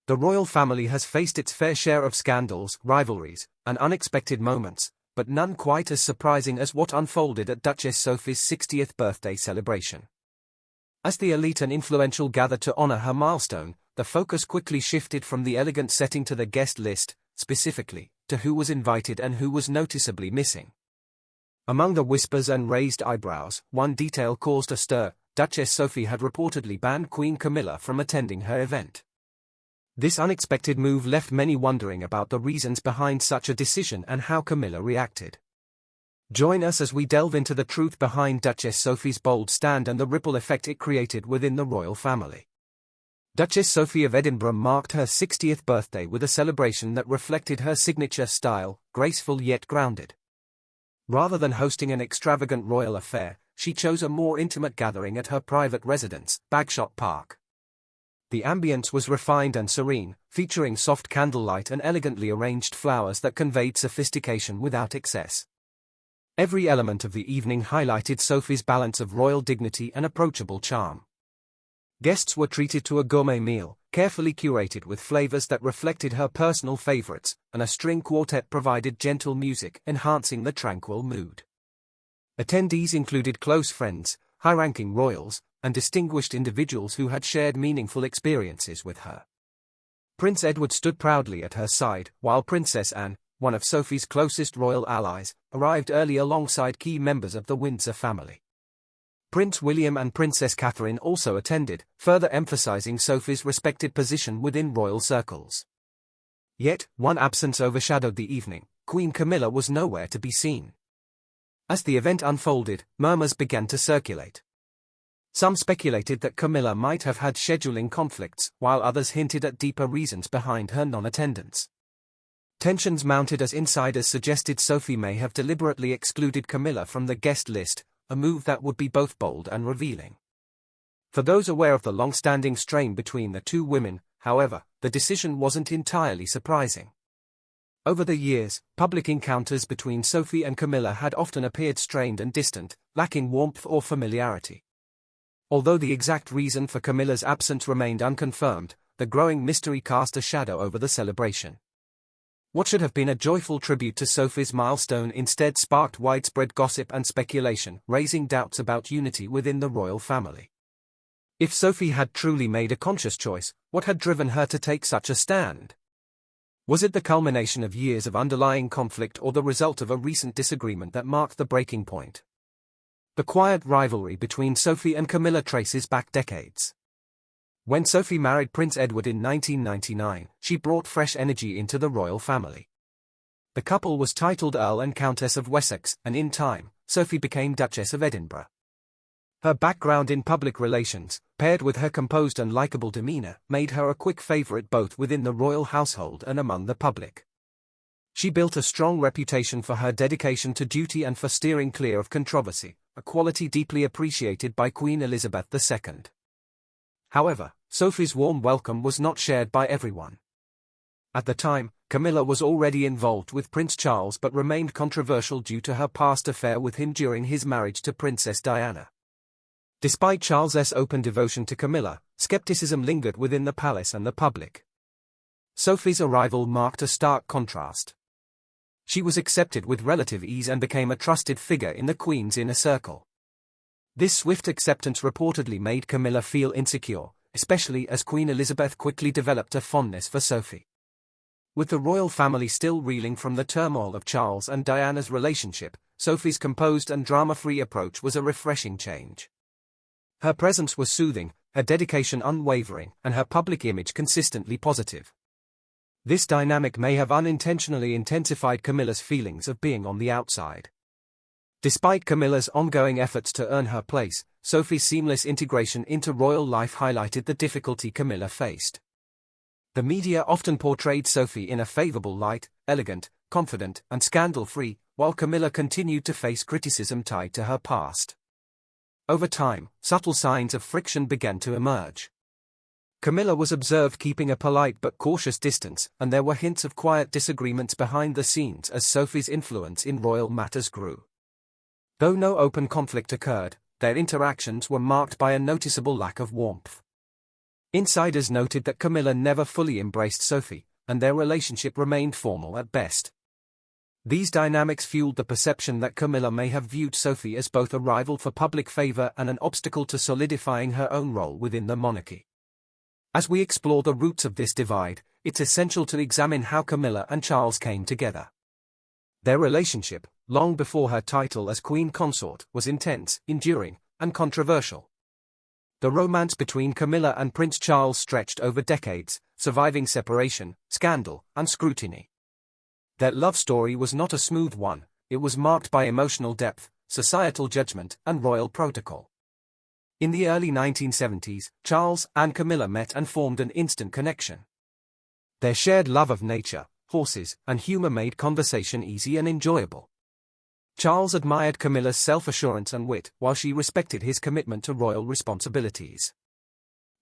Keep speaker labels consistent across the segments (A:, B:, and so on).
A: The royal family has faced its fair share of scandals, rivalries, and unexpected moments, but none quite as surprising as what unfolded at Duchess Sophie's 60th birthday celebration. As the elite and influential gathered to honor her milestone, the focus quickly shifted from the elegant setting to the guest list, specifically, to who was invited and who was noticeably missing. Among the whispers and raised eyebrows, one detail caused a stir: Duchess Sophie had reportedly banned Queen Camilla from attending her event. This unexpected move left many wondering about the reasons behind such a decision and how Camilla reacted. Join us as we delve into the truth behind Duchess Sophie's bold stand and the ripple effect it created within the royal family. Duchess Sophie of Edinburgh marked her 60th birthday with a celebration that reflected her signature style, graceful yet grounded. Rather than hosting an extravagant royal affair, she chose a more intimate gathering at her private residence, Bagshot Park. The ambience was refined and serene, featuring soft candlelight and elegantly arranged flowers that conveyed sophistication without excess. Every element of the evening highlighted Sophie's balance of royal dignity and approachable charm. Guests were treated to a gourmet meal, carefully curated with flavors that reflected her personal favorites, and a string quartet provided gentle music, enhancing the tranquil mood. Attendees included close friends, high-ranking royals, and distinguished individuals who had shared meaningful experiences with her. Prince Edward stood proudly at her side, while Princess Anne, one of Sophie's closest royal allies, arrived early alongside key members of the Windsor family. Prince William and Princess Catherine also attended, further emphasizing Sophie's respected position within royal circles. Yet, one absence overshadowed the evening: Queen Camilla was nowhere to be seen. As the event unfolded, murmurs began to circulate. Some speculated that Camilla might have had scheduling conflicts, while others hinted at deeper reasons behind her non-attendance. Tensions mounted as insiders suggested Sophie may have deliberately excluded Camilla from the guest list, a move that would be both bold and revealing. For those aware of the long-standing strain between the two women, however, the decision wasn't entirely surprising. Over the years, public encounters between Sophie and Camilla had often appeared strained and distant, lacking warmth or familiarity. Although the exact reason for Camilla's absence remained unconfirmed, the growing mystery cast a shadow over the celebration. What should have been a joyful tribute to Sophie's milestone instead sparked widespread gossip and speculation, raising doubts about unity within the royal family. If Sophie had truly made a conscious choice, what had driven her to take such a stand? Was it the culmination of years of underlying conflict or the result of a recent disagreement that marked the breaking point? The quiet rivalry between Sophie and Camilla traces back decades. When Sophie married Prince Edward in 1999, she brought fresh energy into the royal family. The couple was titled Earl and Countess of Wessex, and in time, Sophie became Duchess of Edinburgh. Her background in public relations, paired with her composed and likable demeanor, made her a quick favorite both within the royal household and among the public. She built a strong reputation for her dedication to duty and for steering clear of controversy, a quality deeply appreciated by Queen Elizabeth II. However, Sophie's warm welcome was not shared by everyone. At the time, Camilla was already involved with Prince Charles but remained controversial due to her past affair with him during his marriage to Princess Diana. Despite Charles's open devotion to Camilla, skepticism lingered within the palace and the public. Sophie's arrival marked a stark contrast. She was accepted with relative ease and became a trusted figure in the Queen's inner circle. This swift acceptance reportedly made Camilla feel insecure, especially as Queen Elizabeth quickly developed a fondness for Sophie. With the royal family still reeling from the turmoil of Charles and Diana's relationship, Sophie's composed and drama-free approach was a refreshing change. Her presence was soothing, her dedication unwavering, and her public image consistently positive. This dynamic may have unintentionally intensified Camilla's feelings of being on the outside. Despite Camilla's ongoing efforts to earn her place, Sophie's seamless integration into royal life highlighted the difficulty Camilla faced. The media often portrayed Sophie in a favorable light, elegant, confident, and scandal-free, while Camilla continued to face criticism tied to her past. Over time, subtle signs of friction began to emerge. Camilla was observed keeping a polite but cautious distance, and there were hints of quiet disagreements behind the scenes as Sophie's influence in royal matters grew. Though no open conflict occurred, their interactions were marked by a noticeable lack of warmth. Insiders noted that Camilla never fully embraced Sophie, and their relationship remained formal at best. These dynamics fueled the perception that Camilla may have viewed Sophie as both a rival for public favor and an obstacle to solidifying her own role within the monarchy. As we explore the roots of this divide, it's essential to examine how Camilla and Charles came together. Their relationship, long before her title as Queen Consort, was intense, enduring, and controversial. The romance between Camilla and Prince Charles stretched over decades, surviving separation, scandal, and scrutiny. Their love story was not a smooth one, it was marked by emotional depth, societal judgment, and royal protocol. In the early 1970s, Charles and Camilla met and formed an instant connection. Their shared love of nature, horses, and humor made conversation easy and enjoyable. Charles admired Camilla's self-assurance and wit, while she respected his commitment to royal responsibilities.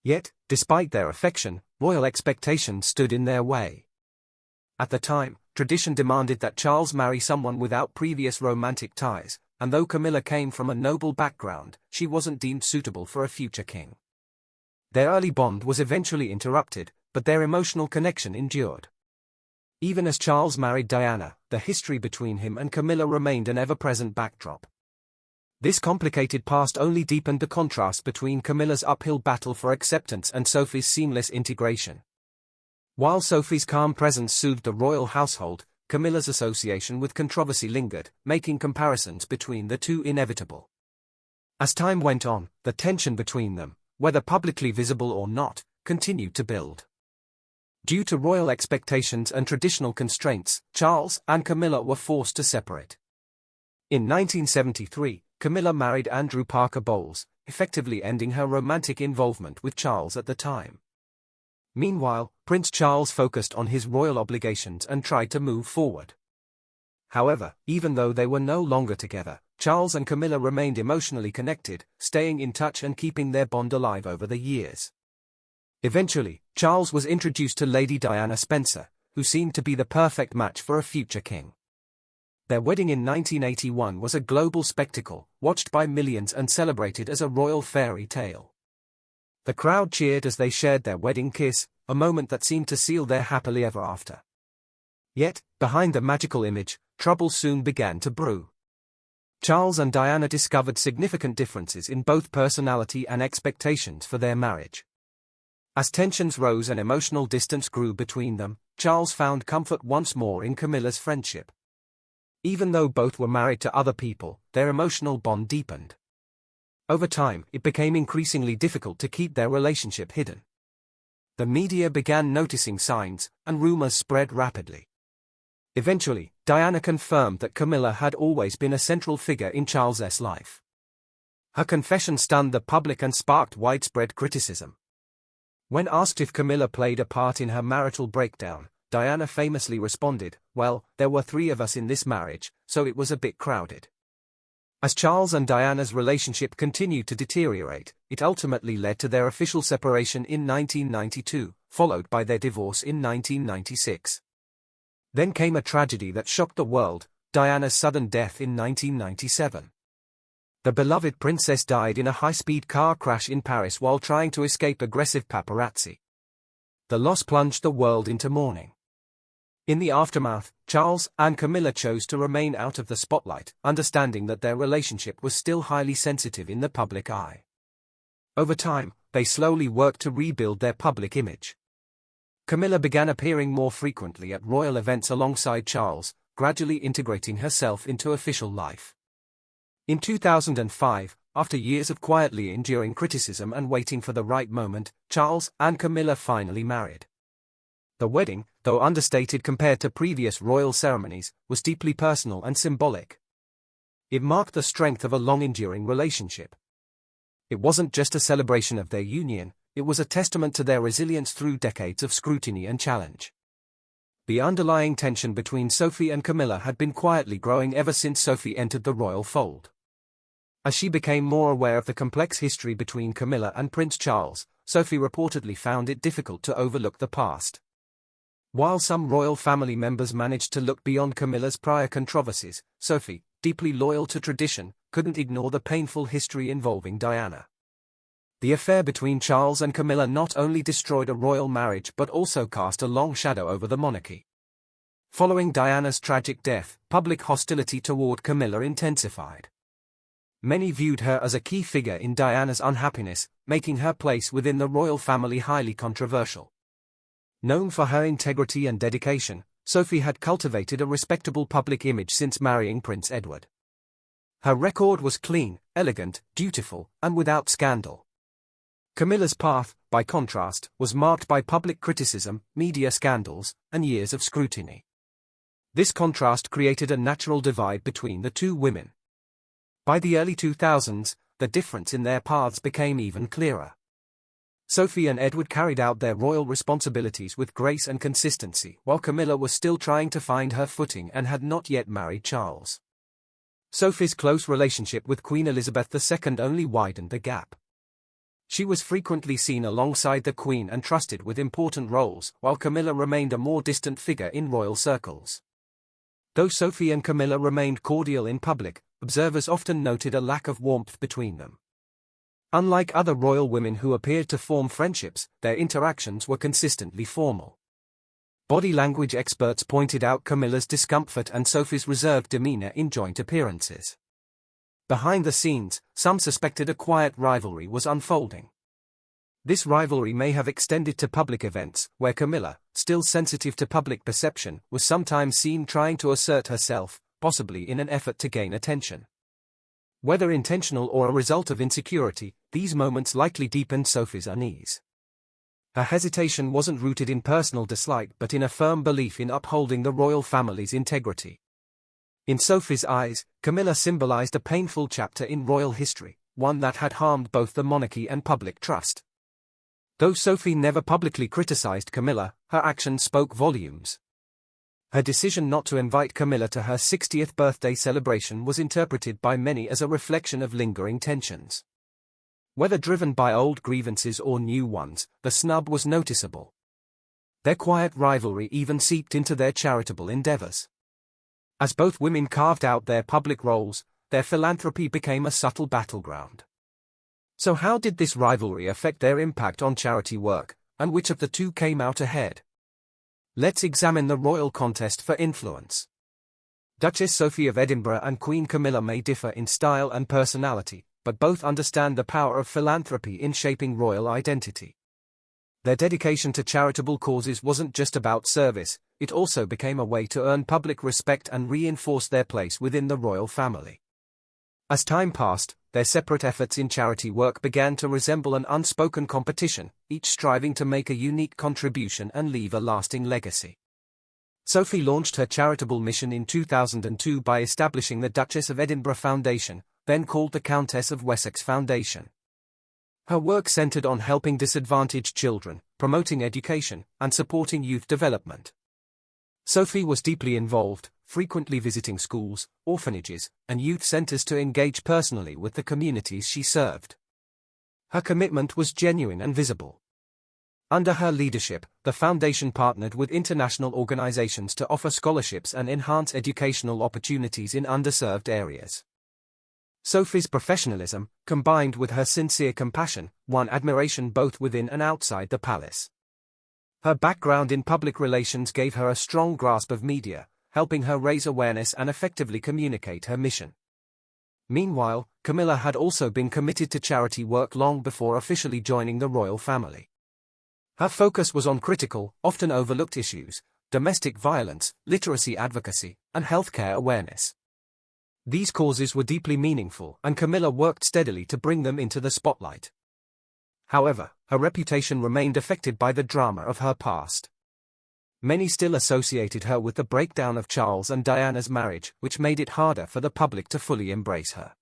A: Yet, despite their affection, royal expectations stood in their way. At the time, tradition demanded that Charles marry someone without previous romantic ties, and though Camilla came from a noble background, she wasn't deemed suitable for a future king. Their early bond was eventually interrupted, but their emotional connection endured. Even as Charles married Diana, the history between him and Camilla remained an ever-present backdrop. This complicated past only deepened the contrast between Camilla's uphill battle for acceptance and Sophie's seamless integration. While Sophie's calm presence soothed the royal household, Camilla's association with controversy lingered, making comparisons between the two inevitable. As time went on, the tension between them, whether publicly visible or not, continued to build. Due to royal expectations and traditional constraints, Charles and Camilla were forced to separate. In 1973, Camilla married Andrew Parker Bowles, effectively ending her romantic involvement with Charles at the time. Meanwhile, Prince Charles focused on his royal obligations and tried to move forward. However, even though they were no longer together, Charles and Camilla remained emotionally connected, staying in touch and keeping their bond alive over the years. Eventually, Charles was introduced to Lady Diana Spencer, who seemed to be the perfect match for a future king. Their wedding in 1981 was a global spectacle, watched by millions and celebrated as a royal fairy tale. The crowd cheered as they shared their wedding kiss, a moment that seemed to seal their happily ever after. Yet, behind the magical image, trouble soon began to brew. Charles and Diana discovered significant differences in both personality and expectations for their marriage. As tensions rose and emotional distance grew between them, Charles found comfort once more in Camilla's friendship. Even though both were married to other people, their emotional bond deepened. Over time, it became increasingly difficult to keep their relationship hidden. The media began noticing signs, and rumors spread rapidly. Eventually, Diana confirmed that Camilla had always been a central figure in Charles's life. Her confession stunned the public and sparked widespread criticism. When asked if Camilla played a part in her marital breakdown, Diana famously responded, "Well, there were 3 of us in this marriage, so it was a bit crowded." As Charles and Diana's relationship continued to deteriorate, it ultimately led to their official separation in 1992, followed by their divorce in 1996. Then came a tragedy that shocked the world, Diana's sudden death in 1997. The beloved princess died in a high-speed car crash in Paris while trying to escape aggressive paparazzi. The loss plunged the world into mourning. In the aftermath, Charles and Camilla chose to remain out of the spotlight, understanding that their relationship was still highly sensitive in the public eye. Over time, they slowly worked to rebuild their public image. Camilla began appearing more frequently at royal events alongside Charles, gradually integrating herself into official life. In 2005, after years of quietly enduring criticism and waiting for the right moment, Charles and Camilla finally married. The wedding, though understated compared to previous royal ceremonies, was deeply personal and symbolic. It marked the strength of a long-enduring relationship. It wasn't just a celebration of their union, it was a testament to their resilience through decades of scrutiny and challenge. The underlying tension between Sophie and Camilla had been quietly growing ever since Sophie entered the royal fold. As she became more aware of the complex history between Camilla and Prince Charles, Sophie reportedly found it difficult to overlook the past. While some royal family members managed to look beyond Camilla's prior controversies, Sophie, deeply loyal to tradition, couldn't ignore the painful history involving Diana. The affair between Charles and Camilla not only destroyed a royal marriage but also cast a long shadow over the monarchy. Following Diana's tragic death, public hostility toward Camilla intensified. Many viewed her as a key figure in Diana's unhappiness, making her place within the royal family highly controversial. Known for her integrity and dedication, Sophie had cultivated a respectable public image since marrying Prince Edward. Her record was clean, elegant, dutiful, and without scandal. Camilla's path, by contrast, was marked by public criticism, media scandals, and years of scrutiny. This contrast created a natural divide between the two women. By the early 2000s, the difference in their paths became even clearer. Sophie and Edward carried out their royal responsibilities with grace and consistency, while Camilla was still trying to find her footing and had not yet married Charles. Sophie's close relationship with Queen Elizabeth II only widened the gap. She was frequently seen alongside the Queen and trusted with important roles, while Camilla remained a more distant figure in royal circles. Though Sophie and Camilla remained cordial in public, observers often noted a lack of warmth between them. Unlike other royal women who appeared to form friendships, their interactions were consistently formal. Body language experts pointed out Camilla's discomfort and Sophie's reserved demeanor in joint appearances. Behind the scenes, some suspected a quiet rivalry was unfolding. This rivalry may have extended to public events, where Camilla, still sensitive to public perception, was sometimes seen trying to assert herself, possibly in an effort to gain attention. Whether intentional or a result of insecurity, these moments likely deepened Sophie's unease. Her hesitation wasn't rooted in personal dislike but in a firm belief in upholding the royal family's integrity. In Sophie's eyes, Camilla symbolized a painful chapter in royal history, one that had harmed both the monarchy and public trust. Though Sophie never publicly criticized Camilla, her actions spoke volumes. Her decision not to invite Camilla to her 60th birthday celebration was interpreted by many as a reflection of lingering tensions. Whether driven by old grievances or new ones, the snub was noticeable. Their quiet rivalry even seeped into their charitable endeavors. As both women carved out their public roles, their philanthropy became a subtle battleground. So how did this rivalry affect their impact on charity work, and which of the two came out ahead? Let's examine the royal contest for influence. Duchess Sophia of Edinburgh and Queen Camilla may differ in style and personality, but both understand the power of philanthropy in shaping royal identity. Their dedication to charitable causes wasn't just about service, it also became a way to earn public respect and reinforce their place within the royal family. As time passed, their separate efforts in charity work began to resemble an unspoken competition, each striving to make a unique contribution and leave a lasting legacy. Sophie launched her charitable mission in 2002 by establishing the Duchess of Edinburgh Foundation, then called the Countess of Wessex Foundation. Her work centered on helping disadvantaged children, promoting education, and supporting youth development. Sophie was deeply involved, frequently visiting schools, orphanages, and youth centers to engage personally with the communities she served. Her commitment was genuine and visible. Under her leadership, the foundation partnered with international organizations to offer scholarships and enhance educational opportunities in underserved areas. Sophie's professionalism, combined with her sincere compassion, won admiration both within and outside the palace. Her background in public relations gave her a strong grasp of media, helping her raise awareness and effectively communicate her mission. Meanwhile, Camilla had also been committed to charity work long before officially joining the royal family. Her focus was on critical, often overlooked issues: domestic violence, literacy advocacy, and healthcare awareness. These causes were deeply meaningful, and Camilla worked steadily to bring them into the spotlight. However, her reputation remained affected by the drama of her past. Many still associated her with the breakdown of Charles and Diana's marriage, which made it harder for the public to fully embrace her.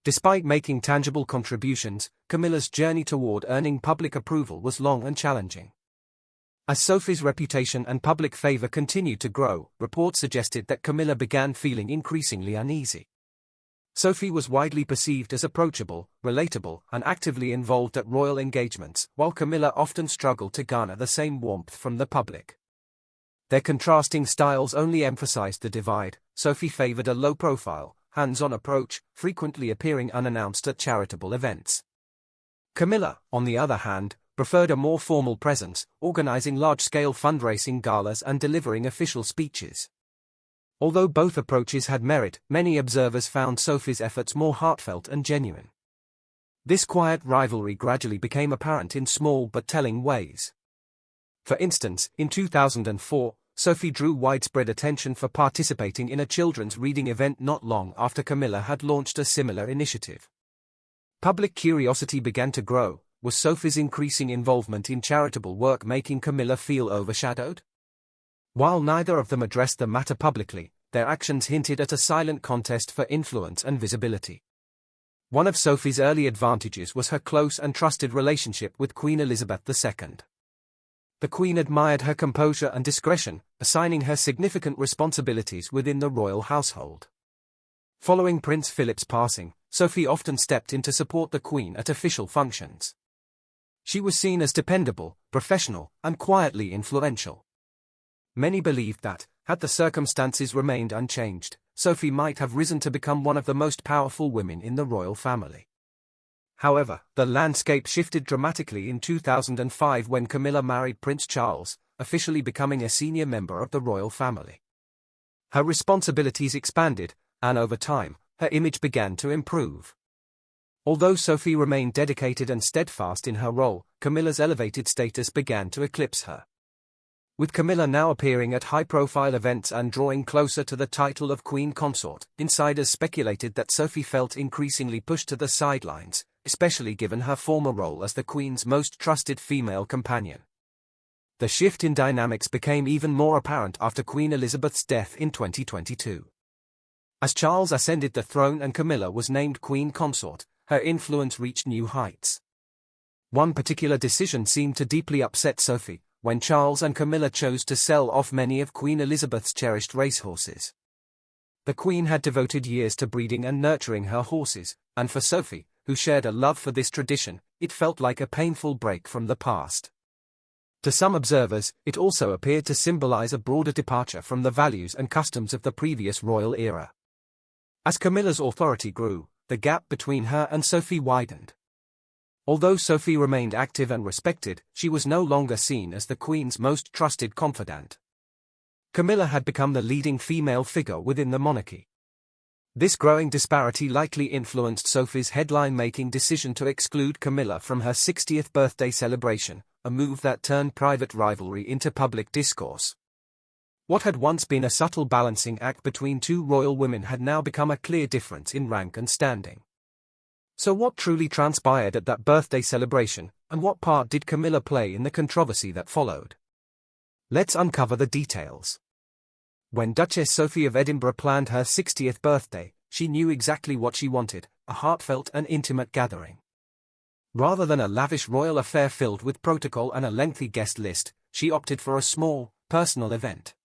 A: Despite making tangible contributions, Camilla's journey toward earning public approval was long and challenging. As Sophie's reputation and public favor continued to grow, reports suggested that Camilla began feeling increasingly uneasy. Sophie was widely perceived as approachable, relatable, and actively involved at royal engagements, while Camilla often struggled to garner the same warmth from the public. Their contrasting styles only emphasized the divide. Sophie favored a low-profile, hands-on approach, frequently appearing unannounced at charitable events. Camilla, on the other hand, preferred a more formal presence, organizing large-scale fundraising galas and delivering official speeches. Although both approaches had merit, many observers found Sophie's efforts more heartfelt and genuine. This quiet rivalry gradually became apparent in small but telling ways. For instance, in 2004, Sophie drew widespread attention for participating in a children's reading event not long after Camilla had launched a similar initiative. Public curiosity began to grow. Was Sophie's increasing involvement in charitable work making Camilla feel overshadowed? While neither of them addressed the matter publicly, their actions hinted at a silent contest for influence and visibility. One of Sophie's early advantages was her close and trusted relationship with Queen Elizabeth II. The Queen admired her composure and discretion, assigning her significant responsibilities within the royal household. Following Prince Philip's passing, Sophie often stepped in to support the Queen at official functions. She was seen as dependable, professional, and quietly influential. Many believed that, had the circumstances remained unchanged, Sophie might have risen to become one of the most powerful women in the royal family. However, the landscape shifted dramatically in 2005 when Camilla married Prince Charles, officially becoming a senior member of the royal family. Her responsibilities expanded, and over time, her image began to improve. Although Sophie remained dedicated and steadfast in her role, Camilla's elevated status began to eclipse her. With Camilla now appearing at high-profile events and drawing closer to the title of Queen Consort, insiders speculated that Sophie felt increasingly pushed to the sidelines, especially given her former role as the Queen's most trusted female companion. The shift in dynamics became even more apparent after Queen Elizabeth's death in 2022. As Charles ascended the throne and Camilla was named Queen Consort, her influence reached new heights. One particular decision seemed to deeply upset Sophie, when Charles and Camilla chose to sell off many of Queen Elizabeth's cherished racehorses. The Queen had devoted years to breeding and nurturing her horses, and for Sophie, who shared a love for this tradition, it felt like a painful break from the past. To some observers, it also appeared to symbolize a broader departure from the values and customs of the previous royal era. As Camilla's authority grew, the gap between her and Sophie widened. Although Sophie remained active and respected, she was no longer seen as the Queen's most trusted confidant. Camilla had become the leading female figure within the monarchy. This growing disparity likely influenced Sophie's headline-making decision to exclude Camilla from her 60th birthday celebration, a move that turned private rivalry into public discourse. What had once been a subtle balancing act between two royal women had now become a clear difference in rank and standing. So what truly transpired at that birthday celebration, and what part did Camilla play in the controversy that followed? Let's uncover the details. When Duchess Sophia of Edinburgh planned her 60th birthday, she knew exactly what she wanted, a heartfelt and intimate gathering. Rather than a lavish royal affair filled with protocol and a lengthy guest list, she opted for a small, personal event.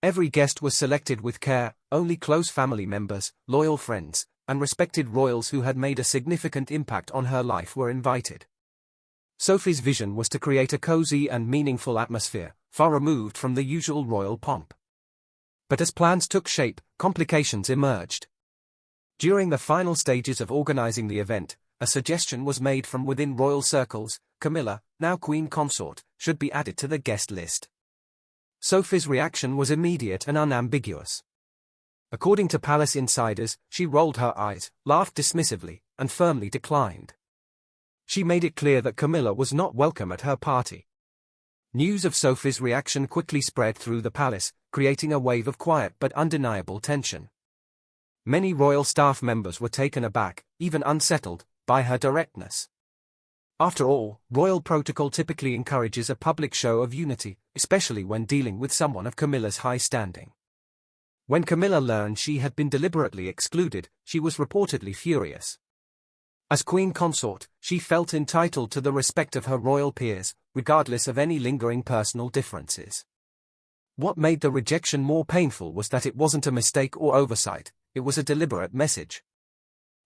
A: Every guest was selected with care, only close family members, loyal friends, and respected royals who had made a significant impact on her life were invited. Sophie's vision was to create a cozy and meaningful atmosphere, far removed from the usual royal pomp. But as plans took shape, complications emerged. During the final stages of organizing the event, a suggestion was made from within royal circles: Camilla, now Queen Consort, should be added to the guest list. Sophie's reaction was immediate and unambiguous. According to palace insiders, she rolled her eyes, laughed dismissively, and firmly declined. She made it clear that Camilla was not welcome at her party. News of Sophie's reaction quickly spread through the palace, creating a wave of quiet but undeniable tension. Many royal staff members were taken aback, even unsettled, by her directness. After all, royal protocol typically encourages a public show of unity, especially when dealing with someone of Camilla's high standing. When Camilla learned she had been deliberately excluded, she was reportedly furious. As Queen Consort, she felt entitled to the respect of her royal peers, regardless of any lingering personal differences. What made the rejection more painful was that it wasn't a mistake or oversight, it was a deliberate message.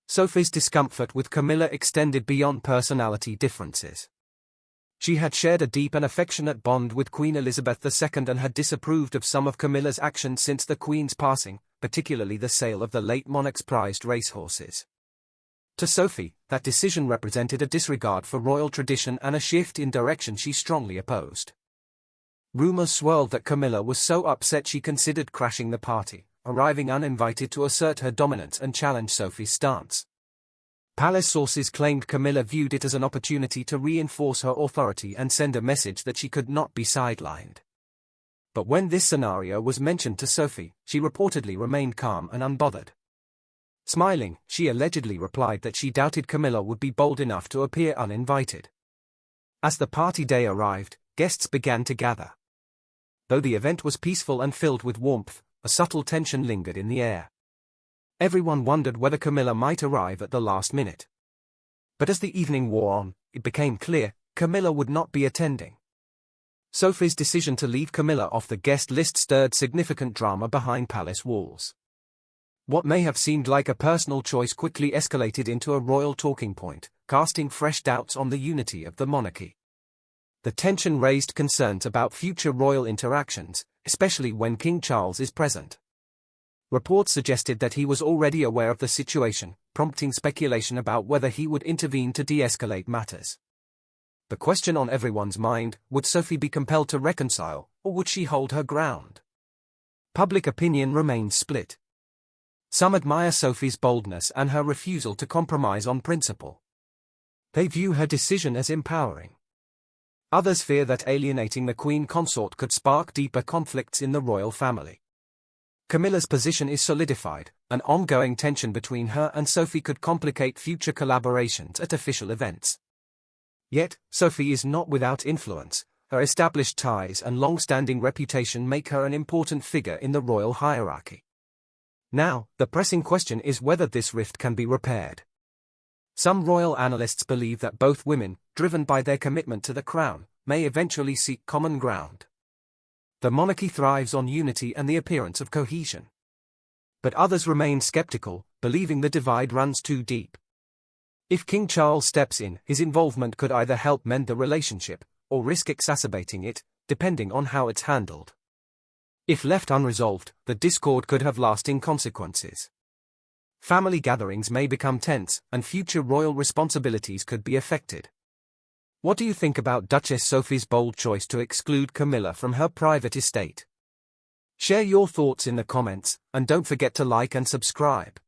A: Sophie's discomfort with Camilla extended beyond personality differences. She had shared a deep and affectionate bond with Queen Elizabeth II and had disapproved of some of Camilla's actions since the Queen's passing, particularly the sale of the late monarch's prized racehorses. To Sophie, that decision represented a disregard for royal tradition and a shift in direction she strongly opposed. Rumors swirled that Camilla was so upset she considered crashing the party, arriving uninvited to assert her dominance and challenge Sophie's stance. Palace sources claimed Camilla viewed it as an opportunity to reinforce her authority and send a message that she could not be sidelined. But when this scenario was mentioned to Sophie, she reportedly remained calm and unbothered. Smiling, she allegedly replied that she doubted Camilla would be bold enough to appear uninvited. As the party day arrived, guests began to gather. Though the event was peaceful and filled with warmth, a subtle tension lingered in the air. Everyone wondered whether Camilla might arrive at the last minute. But as the evening wore on, it became clear Camilla would not be attending. Sophie's decision to leave Camilla off the guest list stirred significant drama behind palace walls. What may have seemed like a personal choice quickly escalated into a royal talking point, casting fresh doubts on the unity of the monarchy. The tension raised concerns about future royal interactions, especially when King Charles is present. Reports suggested that he was already aware of the situation, prompting speculation about whether he would intervene to de-escalate matters. The question on everyone's mind, would Sophie be compelled to reconcile, or would she hold her ground? Public opinion remains split. Some admire Sophie's boldness and her refusal to compromise on principle. They view her decision as empowering. Others fear that alienating the Queen Consort could spark deeper conflicts in the royal family. Camilla's position is solidified, an ongoing tension between her and Sophie could complicate future collaborations at official events. Yet, Sophie is not without influence. Her established ties and long-standing reputation make her an important figure in the royal hierarchy. Now, the pressing question is whether this rift can be repaired. Some royal analysts believe that both women, driven by their commitment to the crown, may eventually seek common ground. The monarchy thrives on unity and the appearance of cohesion. But others remain skeptical, believing the divide runs too deep. If King Charles steps in, his involvement could either help mend the relationship, or risk exacerbating it, depending on how it's handled. If left unresolved, the discord could have lasting consequences. Family gatherings may become tense, and future royal responsibilities could be affected. What do you think about Duchess Sophie's bold choice to exclude Camilla from her private estate? Share your thoughts in the comments, and don't forget to like and subscribe.